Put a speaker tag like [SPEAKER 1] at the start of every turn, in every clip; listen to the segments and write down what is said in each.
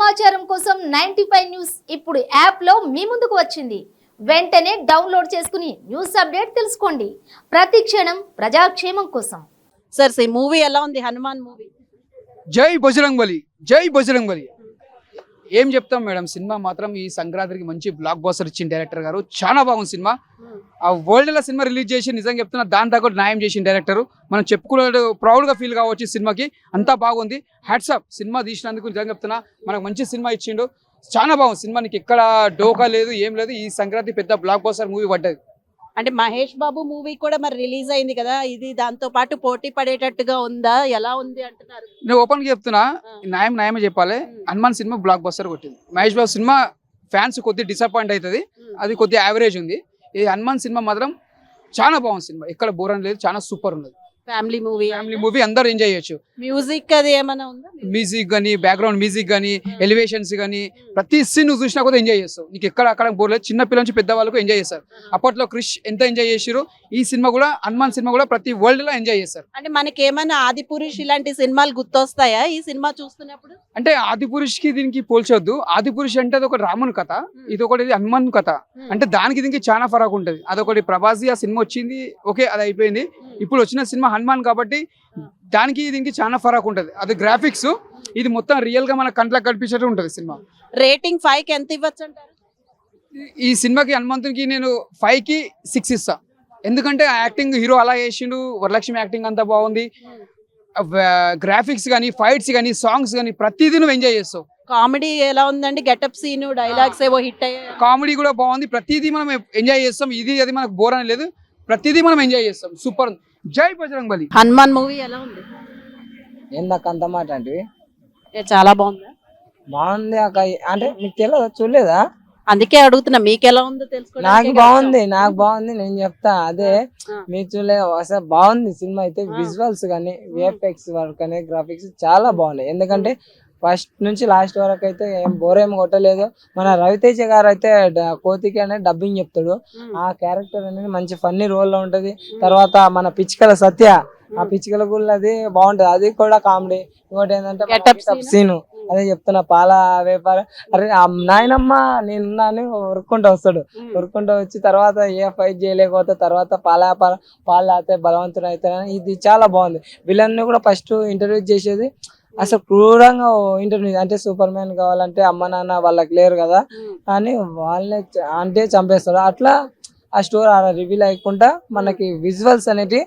[SPEAKER 1] సమాచారం కోసం 95 న్యూస్ ఇప్పుడు యాప్ లో మీ ముందుకు వచ్చింది. వెంటనే డౌన్లోడ్ చేసుకుని న్యూస్ అప్డేట్ తెలుసుకోండి. ప్రతి క్షణం ప్రజాక్షేమం కోసం.
[SPEAKER 2] సార్ ఈ మూవీ ఎలా ఉంది? హనుమాన్ మూవీ.
[SPEAKER 3] జై బజరంగబలి, జై బజరంగబలి. ఏం చెప్తాం మేడం, సినిమా మాత్రం ఈ సంక్రాంతికి మంచి బ్లాక్ బస్టర్ ఇచ్చిన డైరెక్టర్ గారు. చాలా బాగుంది సినిమా. ఆ వరల్డ్ లో సినిమా రిలీజ్ చేసి నిజంగా చెప్తున్నా దాని తగ్గట్టు న్యాయం చేసిన డైరెక్టర్. మనం చెప్పుకునే ప్రౌడ్ గా ఫీల్ కావచ్చు సినిమాకి. అంతా బాగుంది. హ్యాట్స్ ఆఫ్ సినిమా తీసినందుకు. నిజంగా చెప్తున్నా మనకు మంచి సినిమా ఇచ్చిండు. చాలా బాగుంది సినిమా. నీకు ఎక్కడ డోకా లేదు, ఏం లేదు. ఈ సంక్రాంతి పెద్ద బ్లాక్ బస్టర్ మూవీ పడ్డది.
[SPEAKER 2] అంటే మహేష్ బాబు మూవీ కూడా మరి రిలీజ్ అయింది కదా, ఇది దాంతో పాటు పోటీ పడేటట్టుగా ఉందా? ఎలా ఉంది అంటున్నారు?
[SPEAKER 3] నేను ఓపెన్ గా చెప్తున్నా, న్యాయమే చెప్పాలి. హనుమాన్ సినిమా బ్లాక్ బస్టర్ కొట్టింది. మహేష్ బాబు సినిమా ఫ్యాన్స్ కొద్దిగా డిసప్పాయింట్ అవుతుంది, అది కొద్దిగా యావరేజ్ ఉంది. ఈ హనుమాన్ సినిమా మాత్రం చాలా బాగుంది. సినిమా ఎక్కడ బోర్ అని లేదు, చాలా సూపర్ ఉన్నది.
[SPEAKER 2] ఫ్యామిలీ మూవీ
[SPEAKER 3] అందరూ ఎంజాయ్ చేయొచ్చు.
[SPEAKER 2] మ్యూజిక్ అది ఏమైనా ఉందా?
[SPEAKER 3] మ్యూజిక్ కానీ, బ్యాక్గ్రౌండ్ మ్యూజిక్ కానీ, ఎలివేషన్స్ కానీ, ప్రతి సీన్ నువ్వు చూసినా కూడా ఎంజాయ్ చేస్తావు. నీకు ఎక్కడ అక్కడ బోర్ లేదు. చిన్న పిల్లల నుంచి పెద్ద వాళ్ళకు ఎంజాయ్ చేస్తారు. అప్పట్లో క్రిష్ ఎంత ఎంజాయ్ చేసారు, ఈ సినిమా కూడా హనుమాన్ సినిమా కూడా ప్రతి వరల్డ్ లో ఎంజాయ్ చేస్తారు.
[SPEAKER 2] అంటే మనకి ఏమైనా ఆదిపురుష్ ఇలాంటి సినిమాలు గుర్తొస్తాయా ఈ సినిమా చూస్తున్నప్పుడు?
[SPEAKER 3] అంటే ఆదిపురుష్ కి దీనికి పోల్చొద్దు. ఆదిపురుష్ అంటే అది ఒక రాముని కథ, ఇది ఒకటి హనుమాన్ కథ. అంటే దానికి దీనికి చాలా ఫరక్ ఉంటుంది. అదొకటి ప్రభాస్ ఆ సినిమా వచ్చింది, ఓకే అది అయిపోయింది. ఇప్పుడు వచ్చిన సినిమా హనుమాన్ కాబట్టి దానికి దీనికి చాలా ఫరక్ ఉంటుంది. అది గ్రాఫిక్స్, ఇది మొత్తం రియల్ గా మన కంట్లకు కనిపించేట్టు ఉంటుంది సినిమా.
[SPEAKER 2] రేటింగ్ 5 కి ఎంత ఇవ్వచ్చు అంటారు?
[SPEAKER 3] ఈ సినిమాకి హనుమంతునికి నేను 5 కి 6 ఇస్తా. ఎందుకంటే యాక్టింగ్ హీరో అలా చేసిండు, వరలక్ష్మి యాక్టింగ్ అంతా బాగుంది. గ్రాఫిక్స్ కానీ, ఫైట్స్ కానీ, సాంగ్స్ కానీ ప్రతిదీ నువ్వు ఎంజాయ్ చేస్తావు.
[SPEAKER 2] కామెడీ ఎలా ఉందండి? గెటప్ సీన్, డైలాగ్స్ ఏవో హిట్ అయ్యాయి.
[SPEAKER 3] కామెడీ కూడా బాగుంది. ప్రతిదీ మనం ఎంజాయ్ చేస్తాం. ఇది అది మనకు బోర్ అని లేదు, ప్రతిదీ మనం ఎంజాయ్ చేస్తాం. సూపర్. జై బజరంగబలి.
[SPEAKER 2] హనుమాన్ మూవీ ఎలా ఉంది?
[SPEAKER 4] ఏందక్క అంత మాట అంటే?
[SPEAKER 2] చాలా బాగుందా?
[SPEAKER 4] బాగుంది అక్క. అంటే మీకు తెలియదు, చూడలేదా?
[SPEAKER 2] అందుకే అడుగుతున్నా, మీకు ఎలా ఉందో తెలుసుకోవడానికి.
[SPEAKER 4] నాకు బాగుంది నేను చెప్తా. అదే మీరు చూడలేదు అసలు. బాగుంది సినిమా అయితే. విజువల్స్ కానీ, విఎఫ్ఎక్స్ వర్క్ కానీ, గ్రాఫిక్స్ చాలా బాగున్నాయి. ఎందుకంటే ఫస్ట్ నుంచి లాస్ట్ వరకు అయితే ఏం బోర్ ఏం కొట్టలేదు. మన రవితేజ గారు అయితే కోతికి అనేది డబ్బింగ్ చెప్తాడు. ఆ క్యారెక్టర్ అనేది మంచి ఫన్నీ రోల్ లో ఉంటది. తర్వాత మన పిచ్చికల సత్య, ఆ పిచ్చికల గుళ్ళు అది బాగుంటది, అది కూడా కామెడీ. ఇంకోటి ఏంటంటే సీను, అదే చెప్తున్నా, పాల వ్యాపారం. అరే నాయనమ్మ నేనున్నాను ఉరుక్కుంటూ వస్తాడు. ఉరుక్కుంటూ వచ్చి తర్వాత ఏ ఫైట్ చేయలేకపోతే తర్వాత పాల వ్యాపారం, పాలు తాగితే బలవంతుడు అవుతాడు. ఇది చాలా బాగుంది. విలన్ కూడా ఫస్ట్ ఇంటర్వ్యూ చేసేది అసలు క్రూరంగా ఇంటర్వ్యూ. అంటే సూపర్ మ్యాన్ కావాలంటే అమ్మ నాన్న వాళ్ళకి లేరు కదా అని వాళ్ళే అంటే చంపేస్తారు. అట్లా ఆ స్టోరీ రివీల్ అయ్యకుండా మనకి విజువల్స్ అనేవి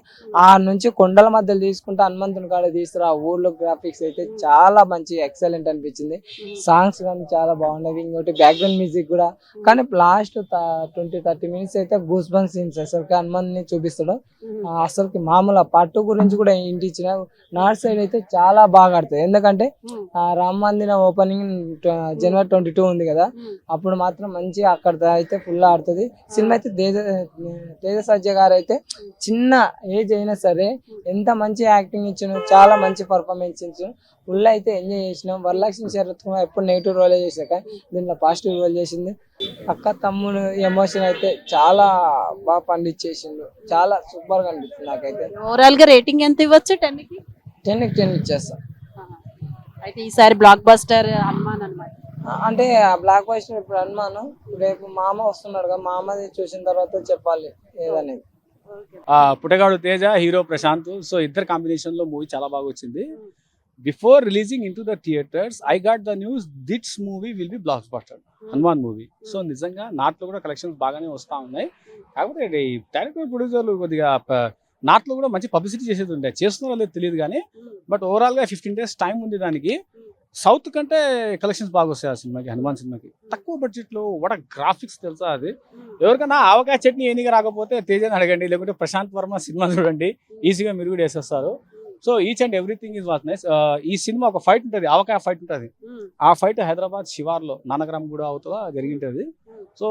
[SPEAKER 4] ఆ నుంచి కొండల మధ్యలో తీసుకుంటే హనుమంతుని కాడ తీస్తారు. ఆ ఊర్లో గ్రాఫిక్స్ అయితే చాలా మంచి ఎక్సలెంట్ అనిపించింది. సాంగ్స్ కానీ చాలా బాగున్నాయి. ఇంకోటి బ్యాక్గ్రౌండ్ మ్యూజిక్ కూడా. కానీ లాస్ట్ 20-30 మినిట్స్ అయితే గూస్ బంప్స్ సీన్స్ అసలు హనుమంతుని చూపిస్తాడు. అసలుకి మామూలు పార్ట్ 2 గురించి కూడా ఇంటి ఇచ్చిన నార్త్ సైడ్ అయితే చాలా బాగా ఆడుతుంది. ఎందుకంటే ఆ రామ మందిరం ఓపెనింగ్ January 22 ఉంది కదా, అప్పుడు మాత్రం మంచి అక్కడ అయితే ఫుల్ ఆడుతుంది సినిమా. అయితే తేజ సజ్జ గారు అయితే చిన్న ఏజ్ అయినా సరే ఎంత మంచి యాక్టింగ్ ఇచ్చిన, చాలా మంచి పర్ఫార్మెన్స్ ఇచ్చిన. ఫుల్ అయితే ఎంజాయ్ చేసినాం. వరలక్ష్మి శరత్ కుమార్ ఎప్పుడు నెగిటివ్ రోలే చేసాక దీంట్లో పాజిటివ్ రోల్ చేసింది. అక్క తమ్ముడు ఎమోషన్ అయితే చాలా బాగా పండించేసిండు. చాలా సూపర్ గా అనిపిస్తుంది నాకైతే.
[SPEAKER 2] ఓవరాల్ గా రేటింగ్ ఎంత ఇవ్వచ్చు? 10 కి
[SPEAKER 4] 10 ఇచ్చేస్తా.
[SPEAKER 2] అయితే ఈసారి బ్లాక్ బస్టర్ హనుమాన్ అన్నమాట.
[SPEAKER 4] అంటే ఆ బ్లాక్ బస్టర్ ఇప్పుడు హనుమాన్, రేపు మామ వస్తున్నాడు కదా, మామది చూసిన తర్వాత చెప్పాలి ఏదనేది.
[SPEAKER 5] పుట్టగాడు తేజ, హీరో ప్రశాంత్. సో ఇద్దరు కాంబినేషన్ లో మూవీ చాలా బాగా వచ్చింది. Before releasing into the theatres I got the news this movie will be blockbuster, Hanuman movie. So నిజంగా నార్త్ లో కూడా కలెక్షన్స్ బాగానే వస్తా ఉన్నాయి. కాకపోతే డైరెక్టర్ ప్రొడ్యూసర్లు కొద్దిగా నార్త్ లో కూడా మంచి పబ్లిసిటీ చేసేది ఉండే, చేస్తున్న వాళ్ళకి తెలియదు కానీ. బట్ ఓవరాల్ గా 15 days టైం ఉంది దానికి. సౌత్ కంటే కలెక్షన్స్ బాగా వస్తాయి ఆ సినిమాకి, హనుమాన్ సినిమాకి. తక్కువ బడ్జెట్ లో వాడ గ్రాఫిక్స్ తెలుసా అది. ఎవరికైనా ఆవకాయ చట్నీ ఏనిగా రాకపోతే తేజని అడగండి, లేకుంటే ప్రశాంత్ వర్మ సినిమా చూడండి, ఈజీగా మీరు కూడా వేసేస్తారు. So each and everything is was nice. ఈ సినిమా ఒక ఫైట్ ఉంటుంది, ఆవకాయ ఫైట్ ఉంటుంది. ఆ ఫైట్ హైదరాబాద్ శివార్లో నానగ్రామ్ కూడా అవుతుందా జరిగింటది. సో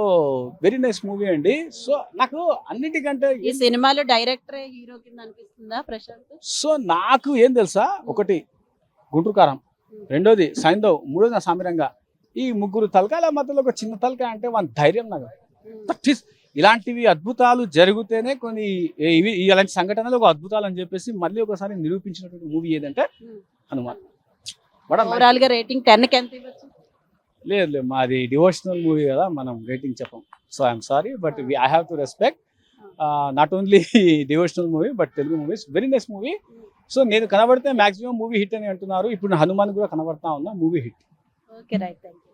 [SPEAKER 5] వెరీ నైస్ మూవీ అండి. సో నాకు అన్నిటికంటే
[SPEAKER 2] ఈ సినిమాలో డైరెక్టర్ హీరో కింద అనిపిస్తుందా ప్రశాంత్?
[SPEAKER 5] సో నాకు ఏం తెలుసా, ఒకటి గుంటూరు కారం, రెండోది సైంధవ్, మూడోది నా సామిరంగా. ఈ ముగ్గురు తలకాయల మధ్యలో ఒక చిన్న తలకాయ అంటే వాళ్ళ ధైర్యం. నాకు ఇలాంటివి అద్భుతాలు జరిగితేనే కొన్ని ఇలాంటి సంఘటనలు ఒక అద్భుతాలు అని చెప్పేసి మళ్ళీ ఒకసారి నిరూపించినటువంటి మూవీ ఏదంటే హనుమాన్.
[SPEAKER 2] ఓవరాల్ గా రేటింగ్ 10 కి ఎంత ఇవ్వచ్చు?
[SPEAKER 5] లేదు లేదు మాది డివోషనల్ మూవీ కదా, మనం రేటింగ్ చెప్పం. So I'm sorry but I have to respect not only devotional movie but Telugu movies very nice movie. So నేను కనబడితే మాక్సిమం మూవీ హిట్ అని అంటున్నారు. ఇప్పుడు హనుమాన్ కూడా కనబడతా ఉన్నా, movie hit.
[SPEAKER 2] Okay right, thank you.